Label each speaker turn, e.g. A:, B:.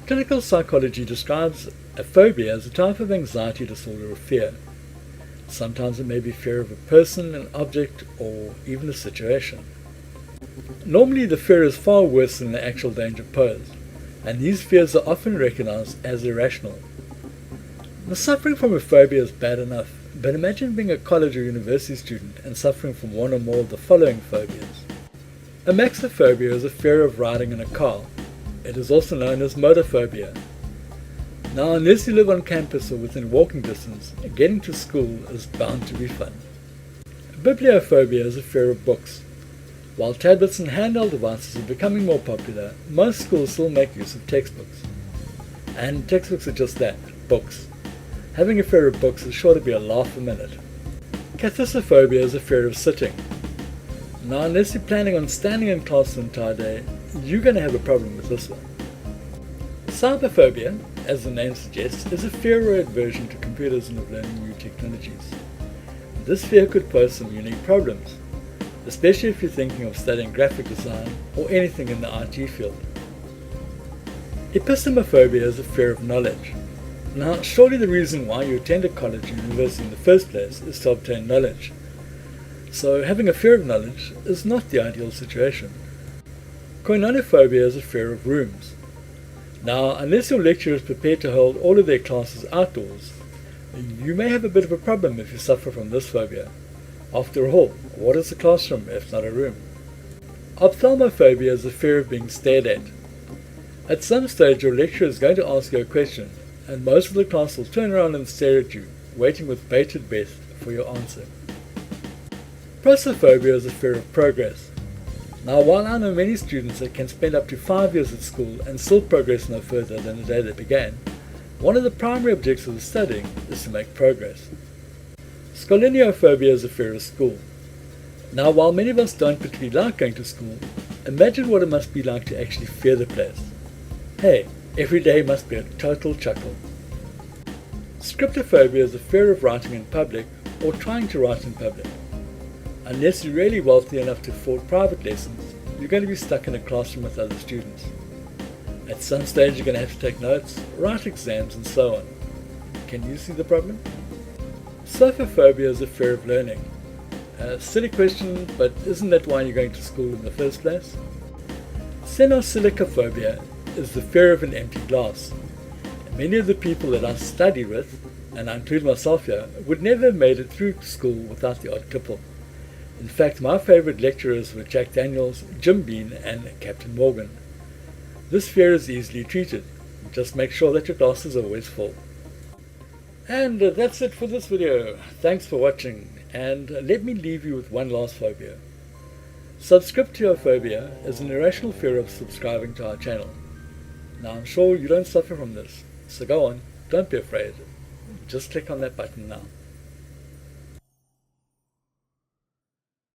A: Clinical psychology describes a phobia as a type of anxiety disorder or fear. Sometimes it may be fear of a person, an object, or even a situation. Normally the fear is far worse than the actual danger posed, and these fears are often recognized as irrational. The suffering from a phobia is bad enough, but imagine being a college or university student and suffering from one or more of the following phobias. Amaxophobia is a fear of riding in a car. It is also known as motor phobia. Now, unless you live on campus or within walking distance, getting to school is bound to be fun. Bibliophobia is a fear of books. While tablets and handheld devices are becoming more popular, most schools still make use of textbooks. And textbooks are just that, books. Having a fear of books is sure to be a laugh a minute. Cathissophobia is a fear of sitting. Now, unless you're planning on standing in class the entire day, you're going to have a problem with this one. Cyberphobia, as the name suggests, is a fear or aversion to computers and of learning new technologies. This fear could pose some unique problems, especially if you're thinking of studying graphic design or anything in the IT field. Epistemophobia is a fear of knowledge. Now, surely the reason why you attended college or university in the first place is to obtain knowledge. So having a fear of knowledge is not the ideal situation. Koinonophobia is a fear of rooms. Now, unless your lecturer is prepared to hold all of their classes outdoors, you may have a bit of a problem if you suffer from this phobia. After all, what is a classroom if not a room? Ophthalmophobia is a fear of being stared at. At some stage your lecturer is going to ask you a question, and most of the class will turn around and stare at you, waiting with bated breath for your answer. Prossophobia is a fear of progress. Now, while I know many students that can spend up to 5 years at school and still progress no further than the day they began, one of the primary objectives of studying is to make progress. Scoliniophobia is a fear of school. Now, while many of us don't particularly like going to school, imagine what it must be like to actually fear the place. Hey, every day must be a total chuckle. Scriptophobia is a fear of writing in public or trying to write in public. Unless you're really wealthy enough to afford private lessons, you're going to be stuck in a classroom with other students. At some stage you're going to have to take notes, write exams and so on. Can you see the problem? Sophophobia is a fear of learning. Silly question, but isn't that why you're going to school in the first place? Xenosilicophobia is the fear of an empty glass. Many of the people that I study with, and I include myself here, would never have made it through school without the odd tipple. In fact, my favorite lecturers were Jack Daniels, Jim Bean, and Captain Morgan. This fear is easily treated. Just make sure that your glass is always full. And that's it for this video. Thanks for watching, and let me leave you with one last phobia. Subscriptiophobia is an irrational fear of subscribing to our channel. Now, I'm sure you don't suffer from this, so go on, don't be afraid. Just click on that button now.